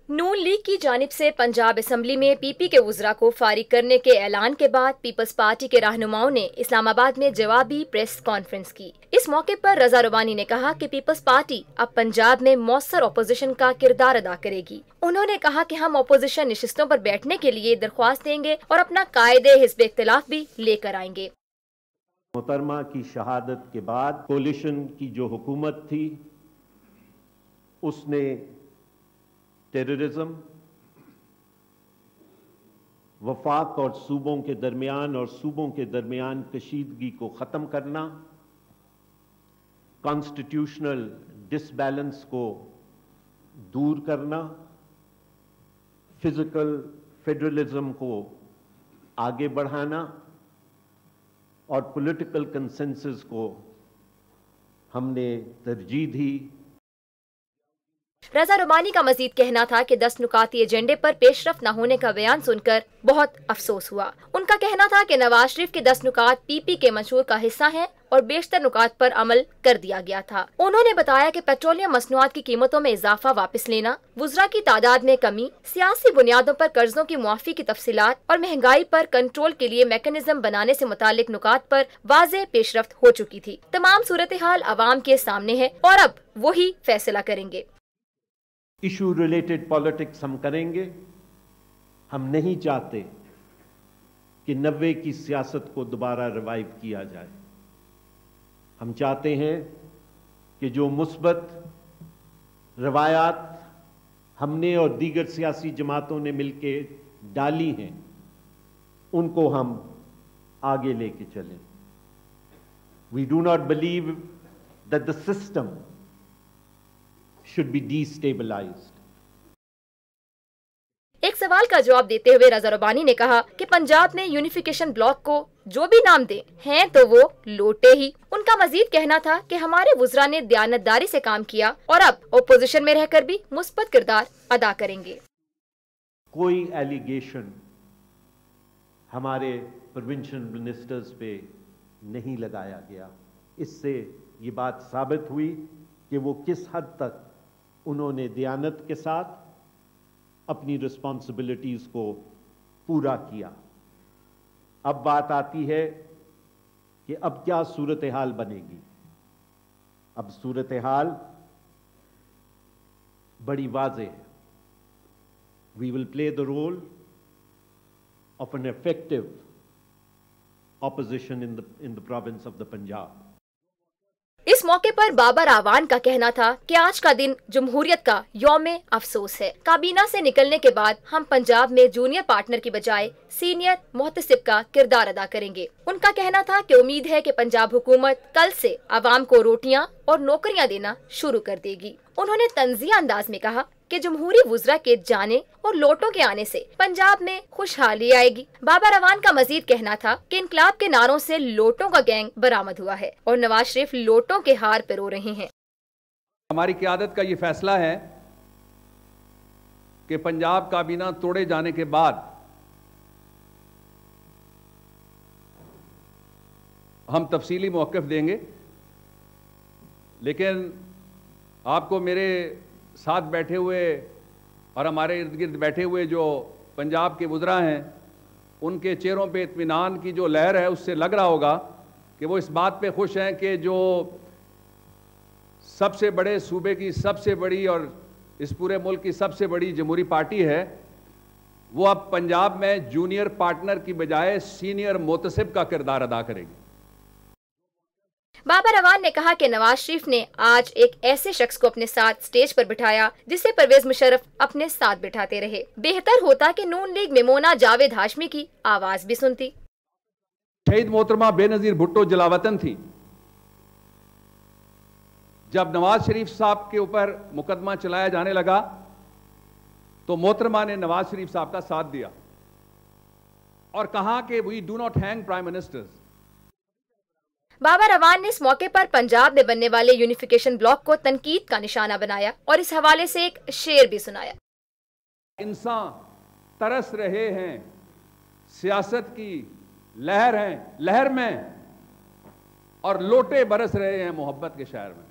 نون league کی جانب سے پنجاب اسمبلی میں پی پی کے وزراء کو فارغ کرنے کے اعلان کے بعد پیپلز پارٹی کے رہنماؤں نے اسلام آباد میں جوابی پریس کانفرنس کی۔ اس موقع پر رضا ربانی نے کہا کہ پیپلز پارٹی اب پنجاب میں مؤثر اپوزیشن کا کردار ادا کرے گی۔ انہوں نے کہا کہ ہم اپوزیشن نشستوں پر بیٹھنے کے لیے درخواست دیں گے اور اپنا قائد حزب اختلاف بھی لے کر آئیں گے۔ محترمہ کی شہادت کے بعد کولیشن کی جو حکومت تھی اس نے ٹیررزم، وفاق اور صوبوں کے درمیان اور صوبوں کے درمیان کشیدگی کو ختم کرنا، کانسٹیٹیوشنل ڈس بیلنس کو دور کرنا، فزیکل فیڈرلزم کو آگے بڑھانا اور پولیٹیکل کنسنسس کو ہم نے ترجیح دی۔ رضا ربانی کا مزید کہنا تھا کہ 10 نکاتی ایجنڈے پر پیش رفت نہ ہونے کا بیان سن کر بہت افسوس ہوا۔ ان کا کہنا تھا کہ نواز شریف کے 10 نکات پی پی کے منشور کا حصہ ہیں اور بیشتر نکات پر عمل کر دیا گیا تھا۔ انہوں نے بتایا کہ پیٹرولیم مصنوعات کی قیمتوں میں اضافہ واپس لینا، وزراء کی تعداد میں کمی، سیاسی بنیادوں پر قرضوں کی معافی کی تفصیلات اور مہنگائی پر کنٹرول کے لیے میکانزم بنانے سے متعلق نکات پر واضح پیش رفت ہو چکی تھی۔ تمام صورتحال عوام کے سامنے ہے اور اب وہی فیصلہ کریں گے۔ ایشو ریلیٹڈ پالیٹکس ہم کریں گے۔ ہم نہیں چاہتے کہ 90 کی سیاست کو دوبارہ ریوائیو کیا جائے۔ ہم چاہتے ہیں کہ جو مثبت روایات ہم نے اور دیگر سیاسی جماعتوں نے مل کے ڈالی ہیں ان کو ہم آگے لے کے چلیں۔ We do not believe that the system should be destabilized۔ ایک سوال کا جواب دیتے ہوئے رضا ربانی نے کہا کہ پنجاب میں یونیفیکیشن بلاک کو جو بھی نام دیں ہیں تو وہ لوٹے ہی۔ ان کا مزید کہنا تھا کہ ہمارے وزراء نے دیانتداری سے کام کیا اور اب اپوزیشن میں رہ کر بھی مثبت کردار ادا کریں گے۔ کوئی ایلیگیشن ہمارے پروونشل منسٹرز پہ نہیں لگایا گیا۔ اس سے یہ بات ثابت ہوئی کہ وہ کس حد تک انہوں نے دیانت کے ساتھ اپنی رسپانسبلٹیز کو پورا کیا۔ اب بات آتی ہے کہ اب کیا صورتحال بنے گی۔ اب صورتحال بڑی واضح ہے۔ We will play the role of an effective opposition in the province of the Punjab۔ اس موقع پر بابر اعوان کا کہنا تھا کہ آج کا دن جمہوریت کا یوم افسوس ہے۔ کابینہ سے نکلنے کے بعد ہم پنجاب میں جونیئر پارٹنر کی بجائے سینئر محتسب کا کردار ادا کریں گے۔ ان کا کہنا تھا کہ امید ہے کہ پنجاب حکومت کل سے عوام کو روٹیاں اور نوکریاں دینا شروع کر دے گی۔ انہوں نے طنزیہ انداز میں کہا کہ جمہوری وزراء کے جانے اور لوٹوں کے آنے سے پنجاب میں خوشحالی آئے گی۔ بابر اعوان کا مزید کہنا تھا کہ انقلاب کے نعروں سے لوٹوں کا گینگ برآمد ہوا ہے اور نواز شریف لوٹوں کے ہار پرو رہے ہیں۔ ہماری قیادت کا یہ فیصلہ ہے کہ پنجاب کابینہ توڑے جانے کے بعد ہم تفصیلی موقف دیں گے، لیکن آپ کو میرے ساتھ بیٹھے ہوئے اور ہمارے ارد گرد بیٹھے ہوئے جو پنجاب کے وزراء ہیں ان کے چہروں پہ اطمینان کی جو لہر ہے اس سے لگ رہا ہوگا کہ وہ اس بات پہ خوش ہیں کہ جو سب سے بڑے صوبے کی سب سے بڑی اور اس پورے ملک کی سب سے بڑی جمہوری پارٹی ہے وہ اب پنجاب میں جونیئر پارٹنر کی بجائے سینئر محتسب کا کردار ادا کرے گی۔ بابر اعوان نے کہا کہ نواز شریف نے آج ایک ایسے شخص کو اپنے ساتھ سٹیج پر بٹھایا جسے پرویز مشرف اپنے ساتھ بٹھاتے رہے۔ بہتر ہوتا کہ نون لیگ میں مونا جاوید ہاشمی کی آواز بھی سنتی۔ شہید محترمہ بے نظیر بھٹو جلاوطن تھی۔ جب نواز شریف صاحب کے اوپر مقدمہ چلایا جانے لگا تو محترمہ نے نواز شریف صاحب کا ساتھ دیا اور کہا کہ we do not hang prime ministers۔ Babar Awan نے اس موقع پر پنجاب میں بننے والے یونیفیکیشن بلاک کو تنقید کا نشانہ بنایا اور اس حوالے سے ایک شعر بھی سنایا۔ انسان ترس رہے ہیں سیاست کی لہر میں اور لوٹے برس رہے ہیں محبت کے شہر میں۔